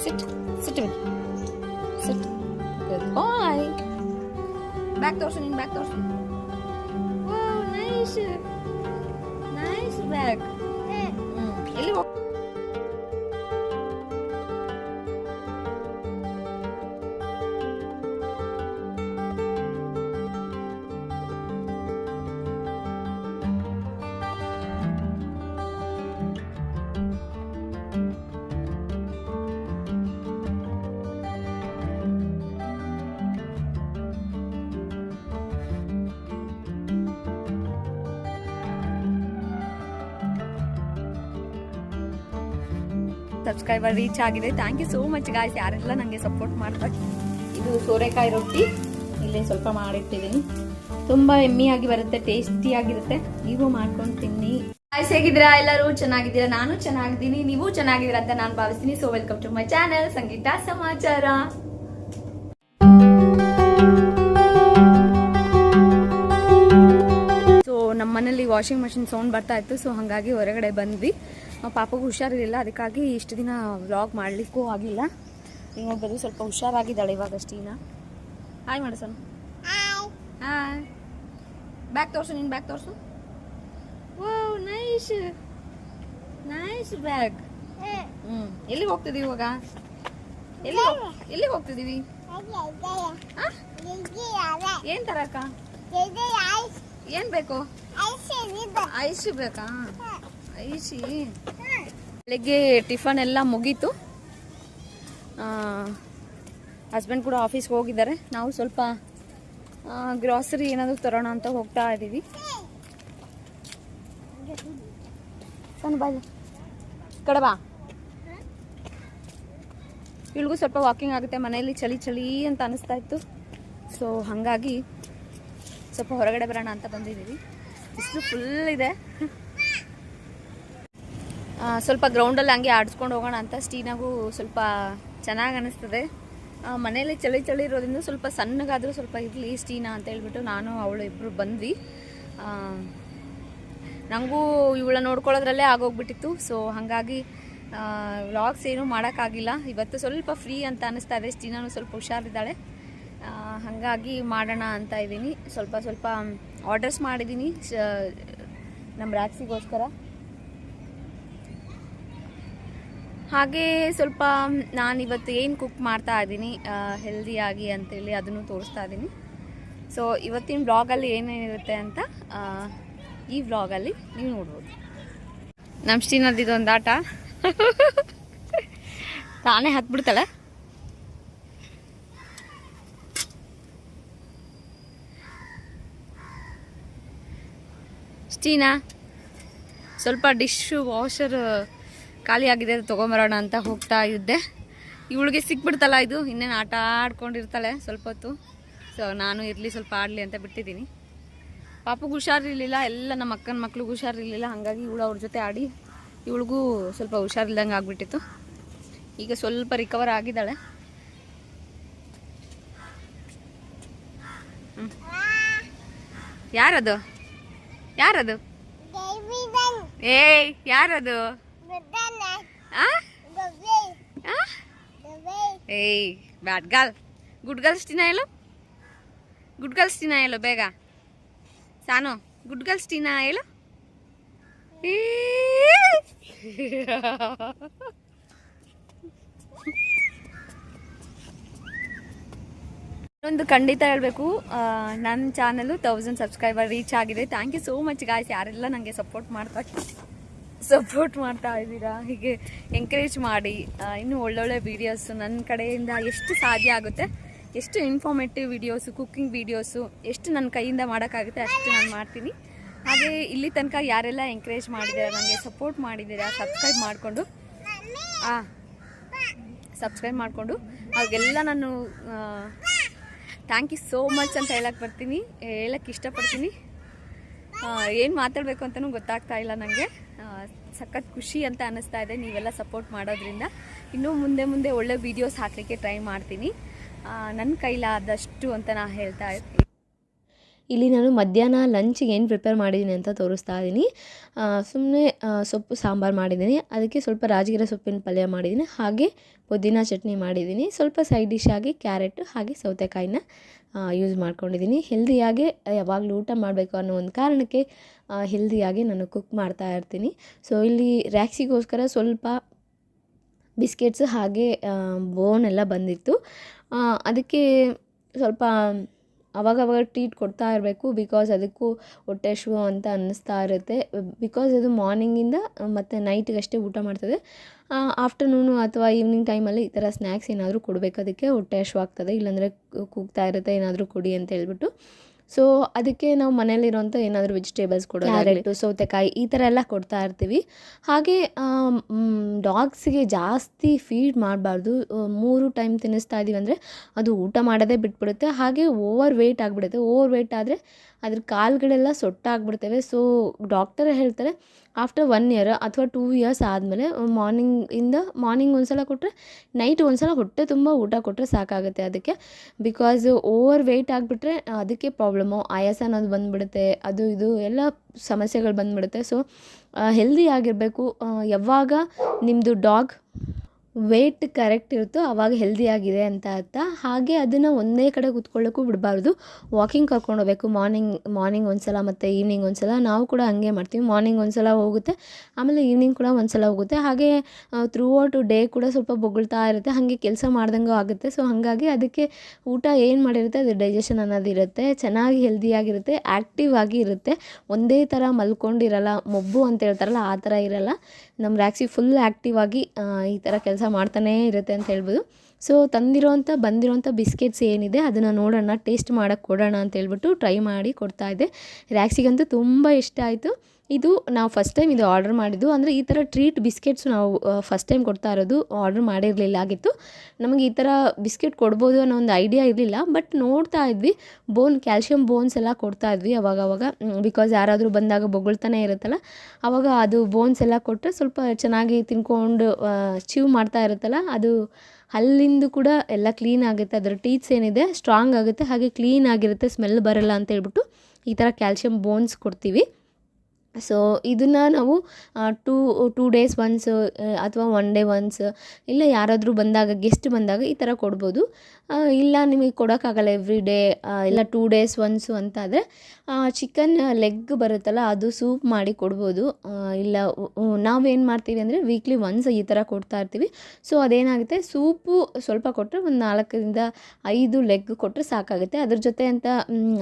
Sit. Sit to me. Sit. Good boy. Back torso, in back torso. Wow, nice. Nice back. ಎಲ್ಲಿ ಹೋಗ್ subscriber reach ಆಗಿದೆ. Thank you so much guys, ಯಾರೆಲ್ಲ ನನಗೆ support ಮಾಡ್ತಾರೆ. ಇದು ಸೋರೆಕಾಯಿ ರೊಟ್ಟಿ ಇಲ್ಲಿ ಸ್ವಲ್ಪ ಮಾಡಿಟ್ಟಿದ್ದೀನಿ. ತುಂಬಾ ಎಮ್ಮಿಯಾಗಿ ಬರುತ್ತೆ, ಟೇಸ್ಟಿಯಾಗಿರುತ್ತೆ. ನೀವು ಮಾಡ್ಕೊಂಡು ತಿನ್ನಿ. ಗಾಯ್ಸ್, ಹೇಗಿದ್ದೀರಾ? ಎಲ್ಲರೂ ಚೆನ್ನಾಗಿದ್ದೀರಾ? ನಾನು ಚೆನ್ನಾಗಿದ್ದೀನಿ, ನೀವು ಚೆನ್ನಾಗಿದ್ದೀರಾ ಅಂತ ನಾನು ಭಾವಿಸ್ತೀನಿ. So welcome to my channel Sangeeta Samachara. So ನಮ್ಮ ಮನೇಲಿ ವಾಷಿಂಗ್ ಮಷಿನ್ ಸೌಂಡ್ ಬರ್ತಾ ಇತ್ತು. ಸೊ ಹಾಗಾಗಿ ಹೊರಗಡೆ ಬಂದ್ವಿ. ಪಾಪಗೂ ಹುಷಾರಿರಲಿಲ್ಲ, ಅದಕ್ಕಾಗಿ ಇಷ್ಟು ದಿನ ವ್ಲಾಗ್ ಮಾಡಲಿಕ್ಕೂ ಆಗಿಲ್ಲ. ಈಗ ನೋಡ್ಬೋದು ಸ್ವಲ್ಪ ಹುಷಾರಾಗಿದ್ದಾಳೆ ಇವಾಗಷ್ಟೀನ. ಹಾಯ್ ಮಾಡು ಸಣ್ಣ. ಹಾಯ್. ಬ್ಯಾಗ್ ತೋರಿಸು, ನೀನು ಬ್ಯಾಗ್ ತೋರಿಸು. Wow, nice nice bag. ಎಲ್ಲಿಗೆ ಹೋಗ್ತಿದ್ದೀವಿ ಇವಾಗ? ಎಲ್ಲಿಗೆ ಹೋಗ್ತಿದ್ದೀವಿ? ಏನ್ ತರಕ? ಏನ್ ಬೇಕು? ಐಸ್ ಬೇಕಾ? ಐಸಿ. ಬೆಳಗ್ಗೆ ಟಿಫನ್ ಎಲ್ಲ ಮುಗೀತು. ಹಸ್ಬೆಂಡ್ ಕೂಡ ಆಫೀಸ್ಗೆ ಹೋಗಿದ್ದಾರೆ. ನಾವು ಸ್ವಲ್ಪ ಗ್ರಾಸರಿ ಏನಾದರೂ ತರೋಣ ಅಂತ ಹೋಗ್ತಾ ಇದ್ದೀವಿ. ಕಡೆ ಬಾ. ಇಳಿಗೂ ಸ್ವಲ್ಪ ವಾಕಿಂಗ್ ಆಗುತ್ತೆ. ಮನೆಯಲ್ಲಿ ಚಳಿ ಚಳಿ ಅಂತ ಅನಿಸ್ತಾ ಇತ್ತು. ಸೊ ಹಾಗಾಗಿ ಸ್ವಲ್ಪ ಹೊರಗಡೆ ಬರೋಣ ಅಂತ ಬಂದಿದ್ದೀವಿ. ಬಿಸಿಲು ಫುಲ್ ಇದೆ. ಸ್ವಲ್ಪ ಗ್ರೌಂಡಲ್ಲಿ ಹಂಗೆ ಆಡಿಸ್ಕೊಂಡು ಹೋಗೋಣ ಅಂತ. ಸ್ಟೀನಾಗೂ ಸ್ವಲ್ಪ ಚೆನ್ನಾಗಿ ಅನ್ನಿಸ್ತದೆ. ಮನೇಲಿ ಚಳಿ ಚಳಿ ಇರೋದ್ರಿಂದ ಸ್ವಲ್ಪ ಸಣ್ಣಗಾದರೂ ಸ್ವಲ್ಪ ಇರಲಿ ಸ್ಟೀನಾ ಅಂತ ಹೇಳ್ಬಿಟ್ಟು ನಾನು ಅವಳು ಇಬ್ಬರು ಬಂದ್ವಿ. ನನಗೂ ಇವಳ ನೋಡ್ಕೊಳ್ಳೋದ್ರಲ್ಲೇ ಆಗೋಗ್ಬಿಟ್ಟಿತ್ತು. ಸೊ ಹಾಗಾಗಿ ವ್ಲಾಗ್ಸ್ ಏನೂ ಮಾಡೋಕ್ಕಾಗಿಲ್ಲ. ಇವತ್ತು ಸ್ವಲ್ಪ ಫ್ರೀ ಅಂತ ಅನ್ನಿಸ್ತಾ ಇದೆ. ಸ್ಟೀನಾನು ಸ್ವಲ್ಪ ಹುಷಾರಿದ್ದಾಳೆ, ಹಾಗಾಗಿ ಮಾಡೋಣ ಅಂತ ಇದ್ದೀನಿ. ಸ್ವಲ್ಪ ಆರ್ಡರ್ಸ್ ಮಾಡಿದ್ದೀನಿ ನಮ್ಮ ರಾಕ್ಸಿಗೋಸ್ಕರ. ಹಾಗೆ ಸ್ವಲ್ಪ ನಾನಿವತ್ತು ಏನು ಕುಕ್ ಮಾಡ್ತಾ ಇದ್ದೀನಿ ಹೆಲ್ದಿಯಾಗಿ ಅಂತೇಳಿ ಅದನ್ನು ತೋರಿಸ್ತಾ ಇದ್ದೀನಿ. ಸೊ ಇವತ್ತಿನ ವ್ಲಾಗಲ್ಲಿ ಏನೇನಿರುತ್ತೆ ಅಂತ ಈ ವ್ಲಾಗಲ್ಲಿ ನೀವು ನೋಡ್ಬೋದು. ನಮ್ಮ ಸ್ಟೀನದ್ದು ಒಂದು ಆಟ ತಾನೇ ಹತ್ಬಿಡ್ತಾಳೆ. ಸ್ಟೀನಾ ಸ್ವಲ್ಪ ಡಿಶ್ ವಾಷರ್ ಖಾಲಿ ಆಗಿದೆ, ಅದು ತೊಗೊಂಬರೋಣ ಅಂತ ಹೋಗ್ತಾ ಇದ್ದೆ. ಇವಳಿಗೆ ಸಿಕ್ಬಿಡ್ತಲ್ಲ ಇದು, ಇನ್ನೇನು ಆಟ ಆಡ್ಕೊಂಡಿರ್ತಾಳೆ ಸ್ವಲ್ಪ ಹೊತ್ತು. ಸೊ ನಾನು ಇರಲಿ ಸ್ವಲ್ಪ ಆಡಲಿ ಅಂತ ಬಿಟ್ಟಿದ್ದೀನಿ. ಪಾಪಗೂ ಹುಷಾರಿರಲಿಲ್ಲ, ಎಲ್ಲ ನಮ್ಮ ಅಕ್ಕನ ಮಕ್ಳಿಗೂ ಹುಷಾರಿರಲಿಲ್ಲ. ಹಾಗಾಗಿ ಇವಳು ಅವ್ರ ಜೊತೆ ಆಡಿ ಇವಳಿಗೂ ಸ್ವಲ್ಪ ಹುಷಾರಿಲ್ದಂಗೆ ಆಗಿಬಿಟ್ಟಿತ್ತು. ಈಗ ಸ್ವಲ್ಪ ರಿಕವರ್ ಆಗಿದ್ದಾಳೆ. ಯಾರದು ಯಾರದು? ಏಯ್ ಯಾರದು? ಏಯ್ bad girl. Good girls Tina ಹೇಳು, ಗುಡ್ ಗರ್ಲ್ಸ್ ಟೀನಾ ಹೇಳು ಬೇಗ. ಸಾನು ಗುಡ್ ಗರ್ಲ್ಸ್ ಟೀನಾ ಹೇಳು. ಒಂದು ಖಂಡಿತ ಹೇಳಬೇಕು, ನನ್ನ ಚಾನಲು 1000 ಸಬ್ಸ್ಕ್ರೈಬರ್ ರೀಚ್ ಆಗಿದೆ. Thank you so much guys, ಯಾರೆಲ್ಲ ನನಗೆ ಸಪೋರ್ಟ್ ಮಾಡ್ತಾ ಇದ್ದೀರಾ. ಹೀಗೆ ಎಂಕರೇಜ್ ಮಾಡಿ ಇನ್ನೂ ಒಳ್ಳೊಳ್ಳೆ ವೀಡಿಯೋಸು ನನ್ನ ಕಡೆಯಿಂದ ಎಷ್ಟು ಸಾಧ್ಯ ಆಗುತ್ತೆ, ಎಷ್ಟು ಇನ್ಫಾರ್ಮೇಟಿವ್ ವೀಡಿಯೋಸು, ಕುಕ್ಕಿಂಗ್ ವೀಡಿಯೋಸು ಎಷ್ಟು ನನ್ನ ಕೈಯಿಂದ ಮಾಡೋಕ್ಕಾಗುತ್ತೆ ಅಷ್ಟು ನಾನು ಮಾಡ್ತೀನಿ. ಹಾಗೆ ಇಲ್ಲಿ ತನಕ ಯಾರೆಲ್ಲ ಎಂಕರೇಜ್ ಮಾಡಿದ್ದೀರಾ, ನನಗೆ ಸಪೋರ್ಟ್ ಮಾಡಿದ್ದೀರಾ, ಸಬ್ಸ್ಕ್ರೈಬ್ ಮಾಡಿಕೊಂಡು ಅವ್ರಿಗೆಲ್ಲ ನಾನು ಥ್ಯಾಂಕ್ ಯು ಸೋ ಮಚ್ ಅಂತ ಹೇಳಕ್ಕೆ ಇಷ್ಟಪಡ್ತೀನಿ. ಏನು ಮಾತಾಡಬೇಕು ಅಂತಲೂ ಗೊತ್ತಾಗ್ತಾ ಇಲ್ಲ ನನಗೆ. ಸಖತ್ ಖುಷಿ ಅಂತ ಅನ್ನಿಸ್ತಾ ಇದೆ ನೀವೆಲ್ಲ ಸಪೋರ್ಟ್ ಮಾಡೋದ್ರಿಂದ. ಇನ್ನೂ ಮುಂದೆ ಒಳ್ಳೆ ವೀಡಿಯೋಸ್ ಹಾಕಲಿಕ್ಕೆ ಟ್ರೈ ಮಾಡ್ತೀನಿ ನನ್ನ ಕೈಲಾದಷ್ಟು ಅಂತ ನಾನು ಹೇಳ್ತಾ ಇರ್ತೀನಿ. ಇಲ್ಲಿ ನಾನು ಮಧ್ಯಾಹ್ನ ಲಂಚಿಗೆ ಏನು ಪ್ರಿಪೇರ್ ಮಾಡಿದ್ದೀನಿ ಅಂತ ತೋರಿಸ್ತಾ ಇದ್ದೀನಿ. ಸುಮ್ಮನೆ ಸೊಪ್ಪು ಸಾಂಬಾರು ಮಾಡಿದ್ದೀನಿ, ಅದಕ್ಕೆ ಸ್ವಲ್ಪ ರಾಜಗಿರ ಸೊಪ್ಪಿನ ಪಲ್ಯ ಮಾಡಿದ್ದೀನಿ, ಹಾಗೆ ಪುದೀನ ಚಟ್ನಿ ಮಾಡಿದ್ದೀನಿ. ಸ್ವಲ್ಪ ಸೈಡ್ ಡಿಶ್ ಆಗಿ ಕ್ಯಾರೆಟ್ ಹಾಗೆ ಸೌತೆಕಾಯಿನ ಯೂಸ್ ಮಾಡ್ಕೊಂಡಿದ್ದೀನಿ. ಹೆಲ್ದಿಯಾಗಿ ಯಾವಾಗಲೂ ಊಟ ಮಾಡಬೇಕು ಅನ್ನೋ ಒಂದು ಕಾರಣಕ್ಕೆ ಹೆಲ್ದಿಯಾಗಿ ನಾನು ಕುಕ್ ಮಾಡ್ತಾ ಇರ್ತೀನಿ. ಸೊ ಇಲ್ಲಿ ರ್ಯಾಕ್ಸಿಗೋಸ್ಕರ ಸ್ವಲ್ಪ ಬಿಸ್ಕೆಟ್ಸ್ ಹಾಗೆ ಬೋನ್ ಎಲ್ಲ ಬಂದಿತ್ತು. ಅದಕ್ಕೆ ಸ್ವಲ್ಪ ಅವಾಗವಾಗ ಟ್ರೀಟ್ ಕೊಡ್ತಾ ಇರಬೇಕು, ಬಿಕಾಸ್ ಅದಕ್ಕೂ ಹೊಟ್ಟೆ ಹಸಿವು ಅಂತ ಅನ್ನಿಸ್ತಾ ಇರುತ್ತೆ. ಬಿಕಾಸ್ ಅದು ಮಾರ್ನಿಂಗಿಂದ ಮತ್ತು ನೈಟಿಗಷ್ಟೇ ಊಟ ಮಾಡ್ತದೆ. ಆಫ್ಟರ್ನೂನು ಅಥವಾ ಈವ್ನಿಂಗ್ ಟೈಮಲ್ಲಿ ಈ ಥರ ಸ್ನ್ಯಾಕ್ಸ್ ಏನಾದರೂ ಕೊಡಬೇಕು, ಅದಕ್ಕೆ ಹೊಟ್ಟೆ ಹಸಿವಾಗ್ತದೆ, ಇಲ್ಲಾಂದರೆ ಕೂಗ್ತಾ ಇರುತ್ತೆ ಏನಾದರೂ ಕೊಡಿ ಅಂತ ಹೇಳ್ಬಿಟ್ಟು. ಸೊ ಅದಕ್ಕೆ ನಾವು ಮನೇಲಿರೋಂಥ ಏನಾದರೂ ವೆಜಿಟೇಬಲ್ಸ್ ಕೊಡೋದು, ಕ್ಯಾರೆಟು, ಸೌತೆಕಾಯಿ ಈ ಥರ ಎಲ್ಲ ಕೊಡ್ತಾ ಇರ್ತೀವಿ. ಹಾಗೆ ಡಾಗ್ಸಿಗೆ ಜಾಸ್ತಿ ಫೀಡ್ ಮಾಡಬಾರ್ದು. 3 ಟೈಮ್ ತಿನ್ನಿಸ್ತಾ ಇದ್ದೀವಿ ಅಂದರೆ ಅದು ಊಟ ಮಾಡೋದೇ ಬಿಟ್ಬಿಡುತ್ತೆ. ಹಾಗೆ ಓವರ್ ವೆಯ್ಟ್ ಆಗಿಬಿಡುತ್ತೆ. ಓವರ್ ವೆಯ್ಟ್ ಆದರೆ ಅದ್ರ ಕಾಲುಗಳೆಲ್ಲ ಸೊಟ್ಟಾಗ್ಬಿಡ್ತವೆ. ಸೊ ಡಾಕ್ಟರ್ ಹೇಳ್ತಾರೆ ಆಫ್ಟರ್ 1 ಇಯರ್ ಅಥವಾ 2 ಇಯರ್ಸ್ ಆದಮೇಲೆ ಮಾರ್ನಿಂಗ್ ಒಂದು ಸಲ ಕೊಟ್ಟರೆ ನೈಟ್ ಒಂದು ಸಲ ಹೊಟ್ಟೆ ತುಂಬ ಊಟ ಕೊಟ್ಟರೆ ಸಾಕಾಗುತ್ತೆ ಅದಕ್ಕೆ. ಬಿಕಾಸ್ ಓವರ್ ವೆಯ್ಟ್ ಆಗಿಬಿಟ್ರೆ ಅದಕ್ಕೆ ಪ್ರಾಬ್ಲಮ್ಮು, ಆಯಾಸ ಅನ್ನೋದು ಬಂದುಬಿಡುತ್ತೆ, ಅದು ಇದು ಎಲ್ಲ ಸಮಸ್ಯೆಗಳು ಬಂದುಬಿಡುತ್ತೆ. ಸೊ ಹೆಲ್ದಿ ಆಗಿರಬೇಕು. ಯಾವಾಗ ನಿಮ್ಮದು ಡಾಗ್ ವೆಯ್ಟ್ ಕರೆಕ್ಟ್ ಇರುತ್ತೋ ಆವಾಗ ಹೆಲ್ದಿಯಾಗಿದೆ ಅಂತ ಅರ್ಥ. ಹಾಗೆ ಅದನ್ನು ಒಂದೇ ಕಡೆ ಕೂತ್ಕೊಳ್ಳೋಕ್ಕೂ ಬಿಡಬಾರ್ದು, ವಾಕಿಂಗ್ ಕರ್ಕೊಂಡು ಹೋಗಬೇಕು. ಮಾರ್ನಿಂಗ್ ಒಂದು ಸಲ ಮತ್ತು ಈವ್ನಿಂಗ್ ಒಂದು ಸಲ. ನಾವು ಕೂಡ ಹಾಗೆ ಮಾಡ್ತೀವಿ. ಮಾರ್ನಿಂಗ್ ಒಂದು ಸಲ ಹೋಗುತ್ತೆ, ಆಮೇಲೆ ಈವ್ನಿಂಗ್ ಕೂಡ ಒಂದು ಸಲ ಹೋಗುತ್ತೆ. ಹಾಗೆ ಥ್ರೂ ಔಟ್ ಡೇ ಕೂಡ ಸ್ವಲ್ಪ ಬೊಗಳ್ತಾ ಇರುತ್ತೆ, ಹಾಗೆ ಕೆಲಸ ಮಾಡ್ದಂಗೂ ಆಗುತ್ತೆ. ಸೊ ಹಾಗಾಗಿ ಅದಕ್ಕೆ ಊಟ ಏನು ಮಾಡಿರುತ್ತೆ ಅದು ಡೈಜೆಷನ್ ಅನ್ನೋದು ಇರುತ್ತೆ, ಚೆನ್ನಾಗಿ ಹೆಲ್ದಿಯಾಗಿರುತ್ತೆ, ಆ್ಯಕ್ಟಿವ್ ಆಗಿ ಇರುತ್ತೆ. ಒಂದೇ ಥರ ಮಲ್ಕೊಂಡಿರಲ್ಲ, ಮೊಬ್ಬು ಅಂತ ಹೇಳ್ತಾರಲ್ಲ ಆ ಥರ ಇರಲ್ಲ. ನಮ್ಮ ರ್ಯಾಕ್ಸಿ ಫುಲ್ ಆ್ಯಕ್ಟಿವ್ ಆಗಿ ಈ ಥರ ಕೆಲಸ ಮಾಡ್ತಾನೇ ಇರುತ್ತೆ ಅಂತ ಹೇಳ್ಬೋದು. ಸೊ ಬಂದಿರೋಂಥ ಬಿಸ್ಕೆಟ್ಸ್ ಏನಿದೆ ಅದನ್ನು ನೋಡೋಣ, ಟೇಸ್ಟ್ ಮಾಡೋಕ್ಕೆ ಕೊಡೋಣ ಅಂತ ಹೇಳ್ಬಿಟ್ಟು ಟ್ರೈ ಮಾಡಿ ಕೊಡ್ತಾಯಿದ್ದೆ. ರ್ಯಾಕ್ಸಿಗಂತೂ ತುಂಬ ಇಷ್ಟ ಆಯಿತು. ಇದು ನಾವು ಫಸ್ಟ್ ಟೈಮ್ ಇದು ಆರ್ಡರ್ ಮಾಡಿದ್ದು. ಅಂದರೆ ಈ ಥರ ಟ್ರೀಟ್ ಬಿಸ್ಕೆಟ್ಸ್ ನಾವು ಫಸ್ಟ್ ಟೈಮ್ ಕೊಡ್ತಾ ಇರೋದು, ಆರ್ಡರ್ ಮಾಡಿರಲಿಲ್ಲ ಆಗಿತ್ತು. ನಮಗೆ ಈ ಥರ ಬಿಸ್ಕೆಟ್ ಕೊಡ್ಬೋದು ಅನ್ನೋ ಒಂದು ಐಡಿಯಾ ಇರಲಿಲ್ಲ. ಬಟ್ ನೋಡ್ತಾ ಇದ್ವಿ, ಕ್ಯಾಲ್ಶಿಯಂ ಬೋನ್ಸ್ ಎಲ್ಲ ಕೊಡ್ತಾ ಇದ್ವಿ ಅವಾಗವಾಗ. ಬಿಕಾಸ್ ಯಾರಾದರೂ ಬಂದಾಗ ಬೊಗಳ್ತಾನೆ ಇರುತ್ತಲ್ಲ, ಆವಾಗ ಅದು ಬೋನ್ಸ್ ಎಲ್ಲ ಕೊಟ್ಟರೆ ಸ್ವಲ್ಪ ಚೆನ್ನಾಗಿ ತಿನ್ಕೊಂಡು ಚೀವ್ ಮಾಡ್ತಾ ಇರುತ್ತಲ್ಲ, ಅದು ಹಲ್ಲಿಂದು ಕೂಡ ಎಲ್ಲ ಕ್ಲೀನ್ ಆಗುತ್ತೆ, ಅದರ ಟೀತ್ಸ್ ಏನಿದೆ ಸ್ಟ್ರಾಂಗ್ ಆಗುತ್ತೆ, ಹಾಗೆ ಕ್ಲೀನ್ ಆಗಿರುತ್ತೆ, ಸ್ಮೆಲ್ ಬರಲ್ಲ ಅಂತ ಹೇಳ್ಬಿಟ್ಟು ಈ ಥರ ಕ್ಯಾಲ್ಶಿಯಂ ಬೋನ್ಸ್ ಕೊಡ್ತೀವಿ. ಸೊ ಇದನ್ನು ನಾವು 2 ಡೇಸ್ ಒನ್ಸ್ ಅಥವಾ 1 ಡೇ ಒನ್ಸ್, ಇಲ್ಲ ಯಾರಾದರೂ ಬಂದಾಗ ಗೆಸ್ಟ್ ಬಂದಾಗ ಈ ಥರ ಕೊಡ್ಬೋದು. ಇಲ್ಲ ನಿಮಗೆ ಕೊಡೋಕ್ಕಾಗಲ್ಲ ಎವ್ರಿ ಡೇ, ಇಲ್ಲ 2 ಡೇಸ್ ಒನ್ಸು ಅಂತಾದರೆ ಚಿಕನ್ ಲೆಗ್ ಬರುತ್ತಲ್ಲ ಅದು ಸೂಪ್ ಮಾಡಿ ಕೊಡ್ಬೋದು. ಇಲ್ಲ ನಾವೇನು ಮಾಡ್ತೀವಿ ಅಂದರೆ ವೀಕ್ಲಿ ಒನ್ಸ್ ಈ ಥರ ಕೊಡ್ತಾ ಇರ್ತೀವಿ. ಸೊ ಅದೇನಾಗುತ್ತೆ, ಸೂಪು ಸ್ವಲ್ಪ ಕೊಟ್ಟರೆ ಒಂದು 4ರಿಂದ 5 ಲೆಗ್ ಕೊಟ್ಟರೆ ಸಾಕಾಗುತ್ತೆ. ಅದ್ರ ಜೊತೆ ಅಂತ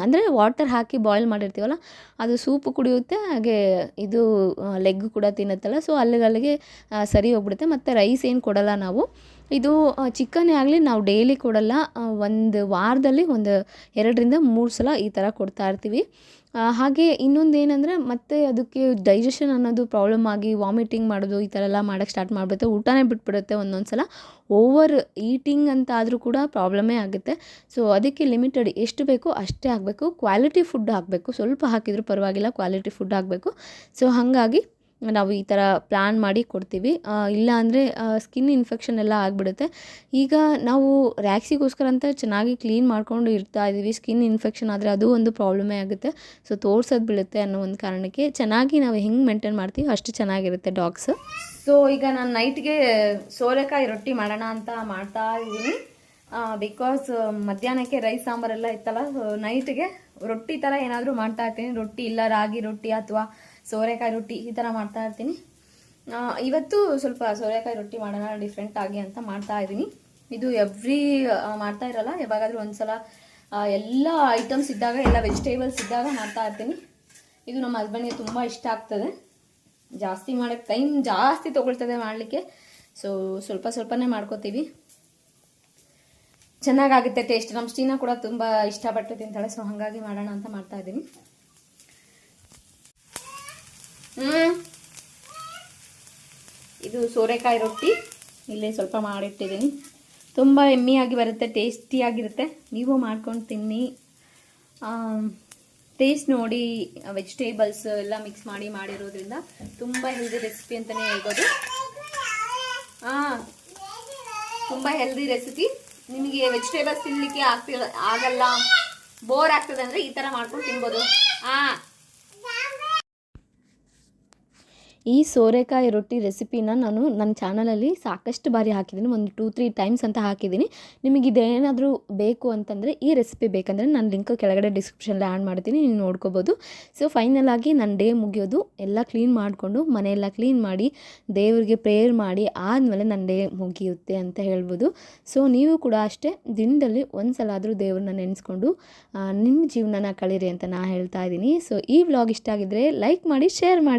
ಅಂದರೆ ವಾಟರ್ ಹಾಕಿ ಬಾಯ್ಲ್ ಮಾಡಿರ್ತೀವಲ್ಲ ಅದು ಸೂಪು ಕುಡಿಯುತ್ತೆ, ಹಾಗೆ ಇದು ಲೆಗ್ ಕೂಡ ತಿನ್ನುತ್ತಲ್ಲ. ಸೊ ಅಲ್ಲಿಗೆ ಸರಿ ಹೋಗ್ಬಿಡುತ್ತೆ. ಮತ್ತು ರೈಸ್ ಏನು ಕೊಡಲ್ಲ ನಾವು. ಇದು ಚಿಕನ್ನೇ ಆಗಲಿ ನಾವು ಡೈಲಿ ಕೊಡಲ್ಲ, ಒಂದು ವಾರದಲ್ಲಿ 2ರಿಂದ 3 ಸಲ ಈ ಥರ ಕೊಡ್ತಾ ಇರ್ತೀವಿ. ಹಾಗೆ ಇನ್ನೊಂದು ಏನಂದರೆ ಮತ್ತೆ ಅದಕ್ಕೆ ಡೈಜೆಷನ್ ಅನ್ನೋದು ಪ್ರಾಬ್ಲಮ್ ಆಗಿ ವಾಮಿಟಿಂಗ್ ಮಾಡೋದು ಈ ಥರ ಎಲ್ಲ ಮಾಡೋಕ್ಕೆ ಸ್ಟಾರ್ಟ್ ಮಾಡಿಬಿಡುತ್ತೆ, ಊಟನೇ ಬಿಟ್ಬಿಡುತ್ತೆ ಒಂದೊಂದು ಸಲ. ಓವರ್ ಈಟಿಂಗ್ ಅಂತ ಆದರೂ ಕೂಡ ಪ್ರಾಬ್ಲಮ್ಮೇ ಆಗುತ್ತೆ. ಸೊ ಅದಕ್ಕೆ ಲಿಮಿಟೆಡ್ ಎಷ್ಟು ಬೇಕೋ ಅಷ್ಟೇ ಆಗಬೇಕು, ಕ್ವಾಲಿಟಿ ಫುಡ್ ಹಾಕಬೇಕು, ಸ್ವಲ್ಪ ಹಾಕಿದರೂ ಪರವಾಗಿಲ್ಲ, ಕ್ವಾಲಿಟಿ ಫುಡ್ ಹಾಕಬೇಕು. ಸೊ ಹಾಗಾಗಿ ನಾವು ಈ ಥರ ಪ್ಲ್ಯಾನ್ ಮಾಡಿ ಕೊಡ್ತೀವಿ. ಇಲ್ಲ ಅಂದರೆ ಸ್ಕಿನ್ ಇನ್ಫೆಕ್ಷನ್ ಎಲ್ಲ ಆಗಿಬಿಡುತ್ತೆ. ಈಗ ನಾವು ರ್ಯಾಕ್ಸಿಗೋಸ್ಕರ ಅಂತ ಚೆನ್ನಾಗಿ ಕ್ಲೀನ್ ಮಾಡ್ಕೊಂಡು ಇರ್ತಾ ಇದ್ದೀವಿ, ಸ್ಕಿನ್ ಇನ್ಫೆಕ್ಷನ್ ಆದರೆ ಅದು ಒಂದು ಪ್ರಾಬ್ಲಮೇ ಆಗುತ್ತೆ. ಸೊ ತೋರ್ಸೋದು ಬೀಳುತ್ತೆ ಅನ್ನೋ ಒಂದು ಕಾರಣಕ್ಕೆ ಚೆನ್ನಾಗಿ ನಾವು ಹೆಂಗೆ ಮೇಂಟೈನ್ ಮಾಡ್ತೀವಿ ಅಷ್ಟು ಚೆನ್ನಾಗಿರುತ್ತೆ ಡಾಗ್ಸ್. ಸೊ ಈಗ ನಾನು ನೈಟ್ಗೆ ಸೋರೆಕಾಯಿ ರೊಟ್ಟಿ ಮಾಡೋಣ ಅಂತ ಮಾಡ್ತಾ ಇದ್ದೀನಿ. ಬಿಕಾಸ್ ಮಧ್ಯಾಹ್ನಕ್ಕೆ ರೈಸ್ ಸಾಂಬಾರೆಲ್ಲ ಇತ್ತಲ್ಲ, ನೈಟ್ಗೆ ರೊಟ್ಟಿ ಥರ ಏನಾದರೂ ಮಾಡ್ತಾ ಇರ್ತೀನಿ. ರೊಟ್ಟಿ ಇಲ್ಲ ರಾಗಿ ರೊಟ್ಟಿ ಅಥವಾ ಸೋರೆಕಾಯಿ ರೊಟ್ಟಿ ಈ ಥರ ಮಾಡ್ತಾ ಇರ್ತೀನಿ. ಇವತ್ತು ಸ್ವಲ್ಪ ಸೋರೆಕಾಯಿ ರೊಟ್ಟಿ ಮಾಡೋಣ ಡಿಫ್ರೆಂಟ್ ಆಗಿ ಅಂತ ಮಾಡ್ತಾ ಇದ್ದೀನಿ. ಇದು ಎವ್ರಿ ಮಾಡ್ತಾ ಇರಲ್ಲ, ಯಾವಾಗಾದರೂ ಒಂದ್ಸಲ ಎಲ್ಲ ಐಟಮ್ಸ್ ಇದ್ದಾಗ, ಎಲ್ಲ ವೆಜಿಟೇಬಲ್ಸ್ ಇದ್ದಾಗ ಮಾಡ್ತಾ ಇರ್ತೀನಿ. ಇದು ನಮ್ಮ ಹಸ್ಬೆಂಡ್ಗೆ ತುಂಬ ಇಷ್ಟ ಆಗ್ತದೆ. ಜಾಸ್ತಿ ಮಾಡೋಕ್ಕೆ ಟೈಮ್ ಜಾಸ್ತಿ ತೊಗೊಳ್ತದೆ ಮಾಡಲಿಕ್ಕೆ. ಸೊ ಸ್ವಲ್ಪನೇ ಮಾಡ್ಕೋತೀವಿ, ಚೆನ್ನಾಗಾಗುತ್ತೆ ಟೇಸ್ಟ್. ನಮ್ಮ ಸ್ಟೀನಾ ಕೂಡ ತುಂಬ ಇಷ್ಟಪಟ್ಟು ತಿಂತಾಳೆ. ಸೊ ಹಾಗಾಗಿ ಮಾಡೋಣ ಅಂತ ಮಾಡ್ತಾ ಇದ್ದೀನಿ. ಇದು ಸೋರೆಕಾಯಿ ರೊಟ್ಟಿ ಇಲ್ಲೇ ಸ್ವಲ್ಪ ಮಾಡಿಟ್ಟಿದ್ದೀನಿ. ತುಂಬ ಎಮ್ಮಿಯಾಗಿ ಬರುತ್ತೆ, ಟೇಸ್ಟಿಯಾಗಿರುತ್ತೆ. ನೀವು ಮಾಡ್ಕೊಂಡು ತಿನ್ನಿ, ಟೇಸ್ಟ್ ನೋಡಿ. ವೆಜಿಟೇಬಲ್ಸ್ ಎಲ್ಲ ಮಿಕ್ಸ್ ಮಾಡಿರೋದ್ರಿಂದ ತುಂಬ ಹೆಲ್ದಿ ರೆಸಿಪಿ ಅಂತಲೇ ಹೇಳ್ಬೋದು. ತುಂಬ ಹೆಲ್ದಿ ರೆಸಿಪಿ. ನಿಮಗೆ ವೆಜಿಟೇಬಲ್ಸ್ ತಿನ್ನಲಿಕ್ಕೆ ಆಗಲ್ಲ, ಬೋರ್ ಆಗ್ತದೆ ಅಂದರೆ ಈ ಥರ ಮಾಡ್ಕೊಂಡು ತಿನ್ಬೋದು. ಈ ಸೋರೆಕಾಯಿ ರೊಟ್ಟಿ ರೆಸಿಪಿನ ನಾನು ನನ್ನ ಚಾನಲಲ್ಲಿ ಸಾಕಷ್ಟು ಬಾರಿ ಹಾಕಿದ್ದೀನಿ, ಒಂದು 2-3 ಟೈಮ್ಸ್ ಅಂತ ಹಾಕಿದ್ದೀನಿ. ನಿಮಗೆ ಇದೇನಾದರೂ ಬೇಕು ಅಂತಂದರೆ, ಈ ರೆಸಿಪಿ ಬೇಕಂದರೆ ನಾನು ಲಿಂಕ್ ಕೆಳಗಡೆ ಡಿಸ್ಕ್ರಿಪ್ಷನಲ್ಲಿ ಆ್ಯಡ್ ಮಾಡ್ತೀನಿ, ನೀವು ನೋಡ್ಕೋಬೋದು. ಸೊ ಫೈನಲ್ ಆಗಿ ನನ್ನ ಡೇ ಮುಗಿಯೋದು ಎಲ್ಲ ಕ್ಲೀನ್ ಮಾಡಿಕೊಂಡು ಮನೆಯೆಲ್ಲ ಕ್ಲೀನ್ ಮಾಡಿ ದೇವರಿಗೆ ಪ್ರೇಯರ್ ಮಾಡಿ ಆದಮೇಲೆ ನನ್ನ ಡೇ ಮುಗಿಯುತ್ತೆ ಅಂತ ಹೇಳ್ಬೋದು. ಸೊ ನೀವು ಕೂಡ ಅಷ್ಟೇ ದಿನದಲ್ಲಿ ಒಂದು ಸಲ ಆದರೂ ದೇವ್ರನ್ನ ನೆನೆಸ್ಕೊಂಡು ನಿಮ್ಮ ಜೀವನನ ಕಳೀರಿ ಅಂತ ನಾನು ಹೇಳ್ತಾ ಇದ್ದೀನಿ. ಸೊ ಈ ವ್ಲಾಗ್ ಇಷ್ಟ ಆಗಿದ್ದರೆ ಲೈಕ್ ಮಾಡಿ, ಶೇರ್ ಮಾಡಿ.